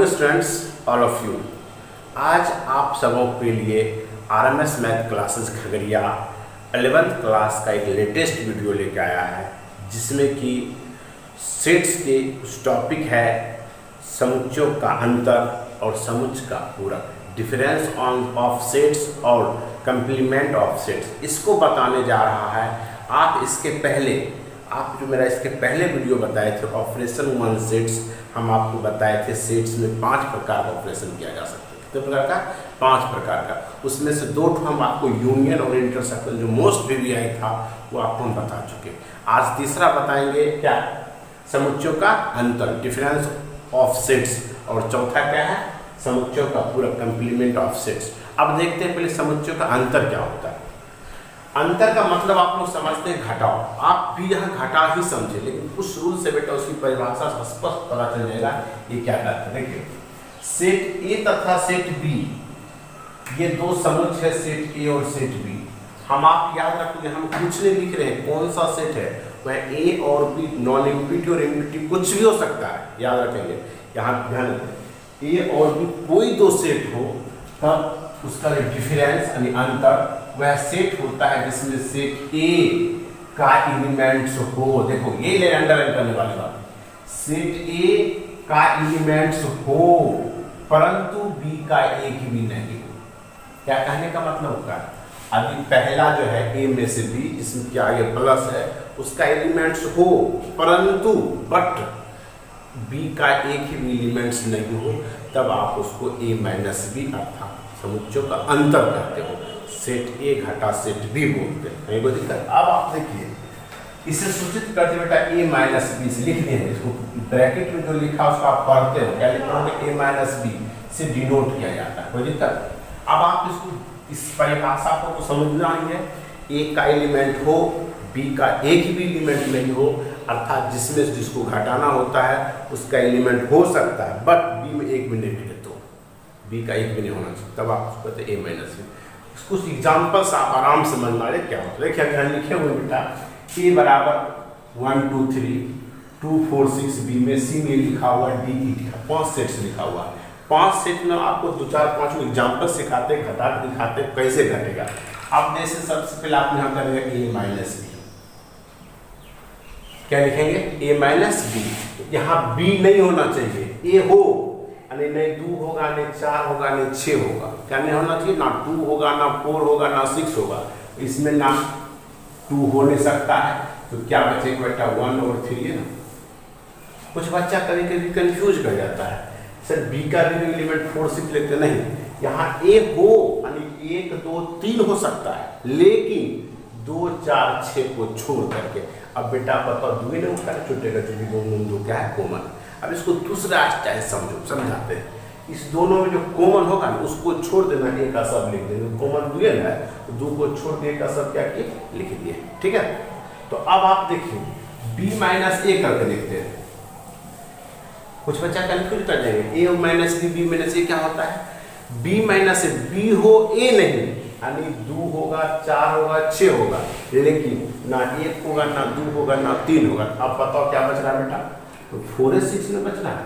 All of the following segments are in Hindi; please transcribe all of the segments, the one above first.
Morning students, all of you. आज आप सबों के लिए RMS math classes Khagaria 11th class का एक लेटेस्ट वीडियो लेके आया है, जिसमें कि सेट्स के कुछ टॉपिक है समुच्चयों का अंतर और समुच्चय का पूरक, डिफरेंस ऑफ सेट्स और कंप्लीमेंट ऑफ सेट्स, इसको बताने जा रहा है। आप इसके पहले जो मेरा इसके पहले वीडियो बताए थे ऑपरेशन 1 सेट्स, हम आपको बताए थे सेट्स में 5 प्रकार का ऑपरेशन किया जा सकता है। कितने प्रकार का? 5 प्रकार का। उसमें से 2 हम आपको यूनियन और इंटरसेक्शन जो मोस्ट वीवीआई था वो आपको हम बता चुके। आज तीसरा बताएंगे क्या? समुच्चयों का अंतर, डिफरेंस ऑफ सेट्स, और चौथा क्या है? समुच्चयों का पूरक, कंप्लीमेंट ऑफ सेट्स। अब देखते हैं पहले समुच्चयों का अंतर क्या होता है। अंतर का मतलब आप लोग समझते हैं घटाओ, आप भी यहाँ घटा ही समझे, लेकिन उस रूल से बेटा उसकी परिभाषा स्पष्ट पता चल जाएगा ये क्या करता है। देखिए, सेट ए तथा सेट बी, ये 2 समुच्चय है, सेट ए और सेट बी। हम आप याद रखोगे, हम कुछ नहीं लिख रहे हैं, कौन सा सेट है वह ए और बी, नॉन इम्पिटी और इम्पिटी कुछ भी हो सकता है, याद रखेंगे। यहाँ ध्यान दें, ए और बी कोई 2 सेट हो तब उसका डिफरेंस यानी अंतर वह सेट होता है जिसमें सेट ए का एलिमेंट्स हो। देखो ये ले अंडरलाइन करने वाली बात, सेट ए का एलिमेंट्स हो परंतु बी का एक भी नहीं हो। क्या कहने का मतलब होगा? अभी पहला जो है ए में से बी, जिसमें क्या आगे प्लस है, उसका एलिमेंट्स हो परंतु बट बी का एक भी एलिमेंट्स नहीं हो, तब आप उसको ए माइनस बी अर्थात समुच्चयों का अंतर कहते हो। सेट ए घटा सेट बी बोलते हैं, कहीं कोई दिक्कत? अब आप देखिए, इसे सूचित करते बेटा ए माइनस बी से लिख दें, इसको ब्रैकेट में जो लिखा उसको आप पढ़ते हो, क्या लिखा है? ए माइनस बी से डिनोट किया जाता है, कोई दिक्कत? अब आप इसको इस परिभाषा को तो समझना ही है। ए का एलिमेंट हो, बी का एक भी एलिमेंट नहीं हो, अर्थात जिसमें जिसको घटाना होता है उसका एलिमेंट हो सकता है बट बी में एक भी नहीं है, तो बी का एक भी नहीं होना चाहिए, तब आप उसको कहते हैं ए माइनस बी। कुछ एग्जाम्पल्स आप आराम से समझ मारे क्या होता है। देखिए अगर लिखे हुए बेटा ए बराबर 1 2 3 2 4 6, बी में सी में लिखा हुआ, डी ई लिखा, 5 सेट्स लिखा हुआ है। 5 सेट में आपको 2 4 5 एग्जाम्पल सिखाते, घटा दिखाते कैसे घटेगा। अब जैसे सबसे पहले आप यहाँ करेंगे ए माइनस बी, क्या लिखेंगे? ए माइनस बी। यहाँ बी नहीं होना चाहिए, ए हो, नहीं 2 होगा, नहीं 4 होगा, नहीं 6 होगा। क्या नहीं होना चाहिए? ना 2 होगा, ना 4 होगा, ना 6 होगा। इसमें ना 2 हो नहीं सकता है, तो क्या बचेगा बेटा? 1 और 3 है ना। कुछ बच्चा कभी कभी कंफ्यूज कर जाता है, सर बी का भी एलिमेंट 4 6 लेते नहीं। यहाँ ए हो यानी 1 2 3 हो सकता है, लेकिन 2 4 6 को छोड़ करके। अब बेटा बताओ, दुए ने उठा छुटेगा क्योंकि दो क्या है? कॉमन। अब इसको दूसरा स्टाइल समझाते हैं। इस दोनों में जो कॉमन होगा ना उसको छोड़ देना, ए का सब लिख देना। कॉमन दुए है तो 2 को छोड़ के का सब क्या किए? लिख दिए, ठीक है। तो अब आप देखिए b माइनस ए करके लिखते हैं। कुछ बच्चा कंफ्यूज कर जाएंगे, ए माइनस बी माइनस ए क्या होता है? b माइनस बी हो, ए नहीं, यानी 2 होगा, 4 होगा, 6 होगा, लेकिन ना 1 होगा, ना 2 होगा, ना 3 होगा। अब बताओ क्या बच रहा है बेटा? तो 4 6 में बचना है।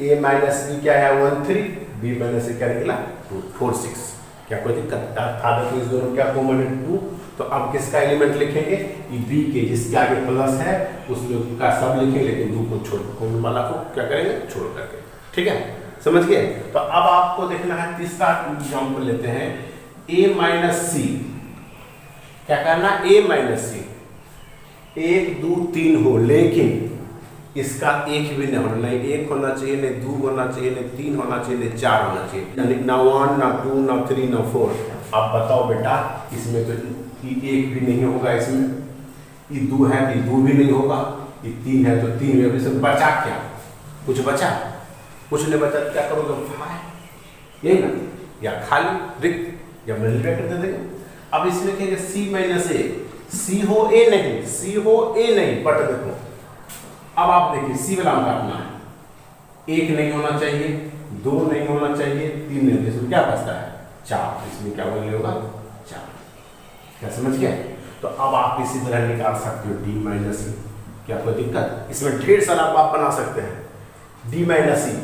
ए माइनस बी क्या है? 1 3, बी माइनस ए क्या निकला? 2 4 6। क्या कोई दिक्कत था? देखो इस दोनों क्या कॉमन है? 2। तो अब किसका एलिमेंट लिखेंगे? ये बी के, जिसके आगे प्लस है उसमें का सब लिखेंगे, लेकिन 2 को छोड़, कॉमन वाला को क्या करेंगे? छोड़ करके, ठीक है, समझ गए? तो अब आपको देखना है तीसरा एग्जाम्पल लेते हैं, ए माइनस सी। क्या करना? ए माइनस सी 1 2 3 हो, लेकिन इसका एक भी नहीं होना, नहीं 1 होना चाहिए, नहीं 2 होना चाहिए, नहीं 3 होना चाहिए, नहीं 4 होना चाहिए, ना 1 ना 2 ना 3 ना 4। अब बताओ बेटा, इसमें तो एक भी नहीं होगा, इसमें ये 2 है तो 2 भी नहीं होगा, ये 3 है तो 3 भी। अभी सब बचा क्या? कुछ बचा? कुछ नहीं बचा। क्या करोगे? 5 यही ना, या खाली रिक्त या मल्टीप्लाई कर देंगे। अब इसमें कहेंगे सी माइनस ए, सी हो ए नहीं, सी हो ए नहीं, बट देखो अब आप देखिए सी वाला हम काटना है, 1 नहीं होना चाहिए, 2 नहीं होना चाहिए, 3 नहीं, इसमें क्या बचता है? 4। इसमें क्या बोलने होगा? 4। क्या समझ गया? तो अब आप इसी तरह निकाल सकते हो डी माइनस। क्या कोई दिक्कत? इसमें ढेर सारा आप बना सकते हैं। डी माइनस ई,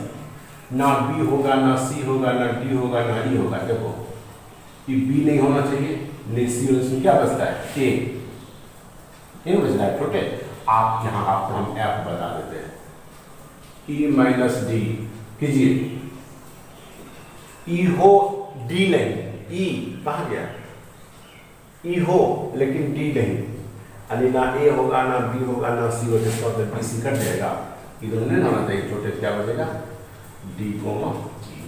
ना बी होगा ना सी होगा ना डी होगा ना ई होगा। देखो ये बी नहीं होना चाहिए, नहीं सी होना चाहिए, क्या बचता है ए बच रहा है छोटे। आप यहाँ आपको हम एफ बता देते हैं, ई माइनस डी कीजिए, ई हो डी नहीं, ई कहाँ गया, ई हो लेकिन डी नहीं, यानी ना ए होगा ना बी होगा ना सी होगा, जिसका मतलब बी सी कट जाएगा, इधर नहीं होना चाहिए छोटे, क्या बचेगा डी कोमा ई।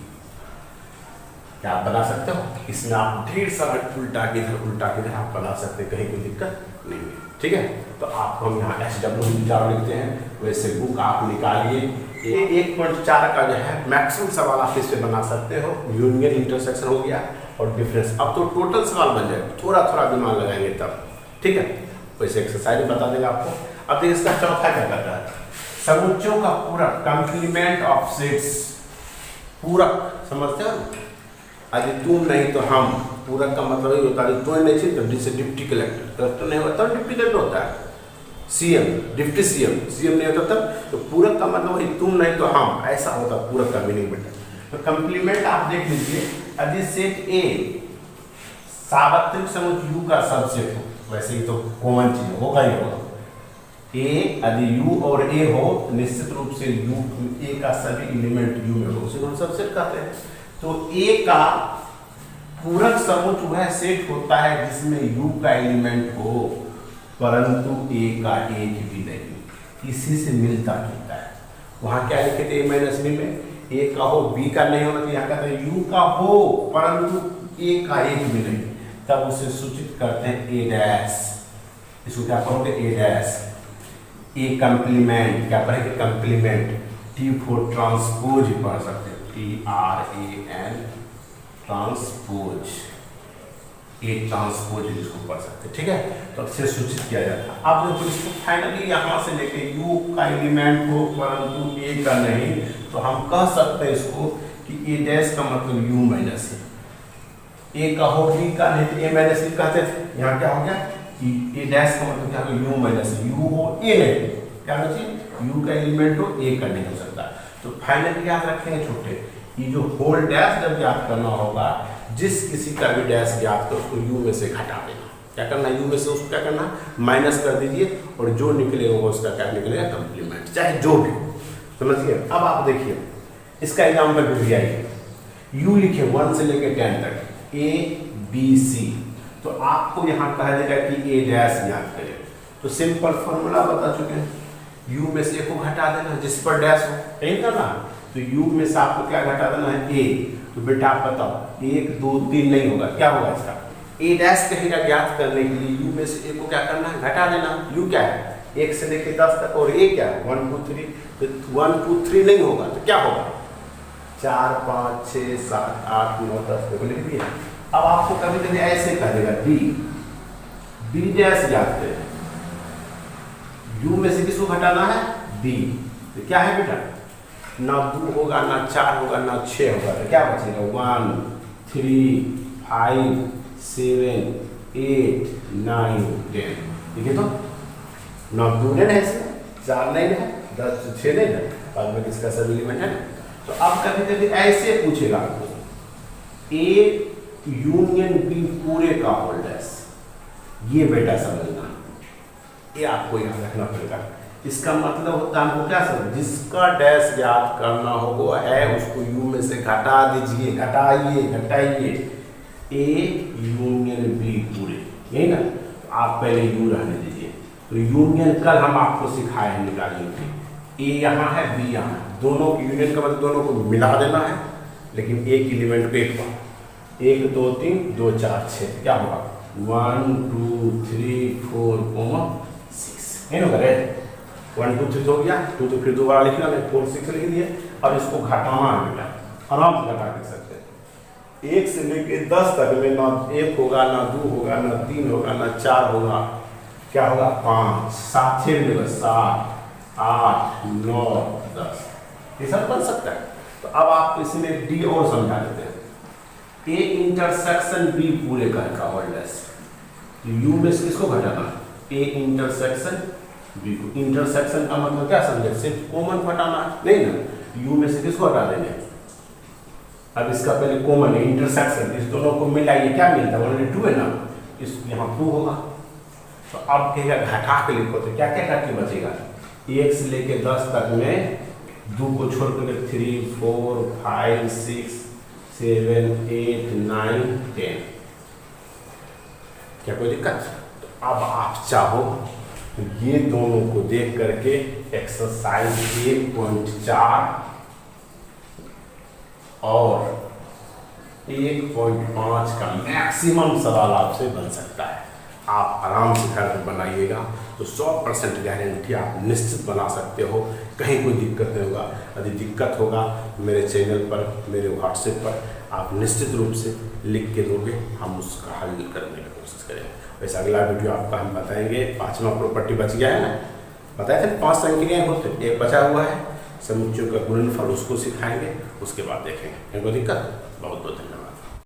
क्या आप बना सकते हो, इसमें आप ढेर सारा उल्टा के इधर आप बना सकते हैं, कहीं कोई दिक्कत नहीं है। ठीक है, तो आपको हम यहाँ एच डब्ल्यू विचार लिखते हैं, वैसे बुक आप निकालिए। 1.4 का जो है मैक्सिमम सवाल आप इस पे बना सकते हो, यूनियन इंटरसेक्शन हो गया और डिफरेंस। अब तो टोटल सवाल बन जाए, थोड़ा थोड़ा दिमाग लगाएंगे तब। ठीक है, वैसे एक्सरसाइज बता देगा आपको। अब देखिए इसका चौथा क्या करता है, समुच्चयों का पूरक, कंप्लीमेंट ऑफ सेट्स, पूरक समझते हो, यदि तुम नहीं तो हम, पूरक का मतलब ये होता है तुम नहीं चाहिए तो डी से डिप्टी कलेक्टर, कलेक्टर नहीं होता तो डिप्टी कलेक्टर होता है, सीएम डिप्टी सीएम, सीएम नहीं होता तब तो पूरक का मतलब वही तुम नहीं तो हम, ऐसा होता पूरक का मीनिंग बेटा। तो कंप्लीमेंट आप देख लीजिए, यदि सेट ए सार्वत्रिक समुच्चय यू का सबसेट हो, वैसे ही तो कॉमन चीज होगा ही होगा, ए यदि यू और ए हो निश्चित रूप से यू ए का सभी एलिमेंट यू में हो, उसे हम सबसेट कहते हैं। तो ए का पूरक समुच्चय वह सेट होता है जिसमें यू का एलिमेंट हो परंतु ए का एक भी नहीं, इसी से मिलता जुलता है। वहां क्या लिखे थे ए माइनस बी में, ए का हो बी का नहीं होना, तो यहाँ कहते हैं यू का हो परंतु ए का एक भी नहीं, तब उसे सूचित करते हैं ए डैश। इसको क्या कहोगे ए डैश, ए कंप्लीमेंट, क्या पढ़ेंगे कंप्लीमेंट, टी फॉर ट्रांसपोज ही पढ़ सकते हैं, TRAN ट्रांसपोज, ए ट्रांसपोज इसको पढ़ सकते हैं। ठीक है, तो अक्षर सूचित किया जाता है। अब देखो इसको फाइनली यहाँ से लेके यू का एलिमेंट हो परंतु ए का नहीं, तो हम कह सकते हैं इसको कि ए डैश का मतलब यू माइनस ए का हो बी का नहीं तो ए माइनस बी कहते थे, यहाँ क्या हो गया कि ए डैश का मतलब क्या हो यू माइनस, यू हो ए नहीं, क्या होना चाहिए यू का एलिमेंट हो ए का नहीं हो सकता। तो फाइनली याद रखेंगे छोटे, ये जो होल डैश जब ज्ञात करना होगा, जिस किसी का भी डैश ज्ञात कर उसको यू में से घटा देना। क्या करना, यू में से उसको क्या करना माइनस कर दीजिए, और जो निकलेगा उसका क्या निकलेगा कंप्लीमेंट, चाहे जो भी हो। समझिए। अब आप देखिए इसका एग्जाम्पल भी आइए, यू लिखे 1 से लेकर 10 तक ए बी सी, तो आपको यहाँ कहा देगा कि ए डैश ज्ञात करें, तो सिंपल फॉर्मूला बता चुके हैं, u में से को घटा देना जिस पर डैश हो, यही करना। तो u में से आपको क्या घटा देना है a, तो बेटा आप बताओ 1 2 3 नहीं होगा, क्या होगा इसका a डैश कहेगा ज्ञात करने के लिए u में से a को क्या करना है घटा देना। u क्या है 1 से लेकर 10 तक और a क्या है 1 2 3, तो 1 2 3 नहीं होगा तो क्या होगा 4 5 6 7 8 9 10 देखो लिख दिया। अब आपको कभी कभी ऐसे कह देगा b डैश ज्ञात करें, u में से किसको घटाना है b, तो क्या है बेटा ना 2 होगा ना 4 होगा ना 6 होगा, तो क्या बचेगा 1 3 5 7 8 9 10। ठीक है, तो 9 2 नहीं है इसमें, 4 नहीं है, 10 6 नहीं है, बाद में किसका सब एलिमेंट है। तो अब कभी कभी ऐसे पूछेगा आपको a यूनियन b पूरे का होल डैश, ये बेटा समझना, ये आपको याद रखना पड़ेगा। इसका मतलब होता है हमको क्या समझ, जिसका डैश याद करना हो है उसको u में से घटा दीजिए, घटाइए a यूनियन b पूरे, यही ना। तो आप पहले u रहने दीजिए, तो यूनियन कल हम आपको सिखाए हैं निकालने के, a यहाँ है b यहाँ है, दोनों की यूनियन का मतलब दोनों को मिला देना है, लेकिन एक एलिमेंट पे एक 1 2 3 2 4 6 क्या होगा 1 2 3 4 6 नहीं होगा रे, 1 2 3 हो गया, 2 तो फिर दोबारा लिखना नहीं 4 6 लिख दिए। अब इसको घटाना है बेटा, आराम से घटा के सकते हैं, 1 से लेकर 10 तक में ना 1 होगा ना 2 होगा ना 3 होगा ना 4 होगा, क्या होगा 5 7 6 मिलेगा 7 8 9 10, ये सब बन सकता है। तो अब आप इसमें डी और समझा देते हैं, ए इंटरसेक्शन बी पूरे का होल डैश, तो यू में से किसको घटाना ए इंटरसेक्शन बी को, इंटरसेक्शन का मतलब क्या समझे सिर्फ कॉमन घटाना नहीं ना, तो यू में से किसको हटा देंगे? अब इसका पहले कॉमन है इंटरसेक्शन, इस दोनों को मिला ये क्या मिलता है? ओनली 2 है ना, इस यहाँ 2 होगा। तो अब कहेगा घटा के लिखो, तो क्या क्या करके बचेगा? 1 से लेके 10 तक में 2 को छोड़ कर 3 4 5 6 7 8 9 10। क्या कोई दिक्कत? तो अब आप चाहो ये दोनों को देख करके एक्सरसाइज 1.4 और 1.5 का मैक्सिमम सवाल आपसे बन सकता है। आप आराम से घर पर बनाइएगा तो 100% गारंटी आप निश्चित बना सकते हो, कहीं कोई दिक्कत नहीं होगा। यदि दिक्कत होगा मेरे चैनल पर, मेरे व्हाट्सएप पर आप निश्चित रूप से लिख के दोगे, हम उसका हल करने की कोशिश करेंगे। वैसे अगला वीडियो आपका हम बताएंगे 5वां प्रॉपर्टी बच गया है ना, बताए थे 5 संख्याएं होते, एक बचा हुआ है समुच्चयों का गुणनफल, उसको सिखाएंगे, उसके बाद देखेंगे। कोई दिक्कत? बहुत बहुत धन्यवाद।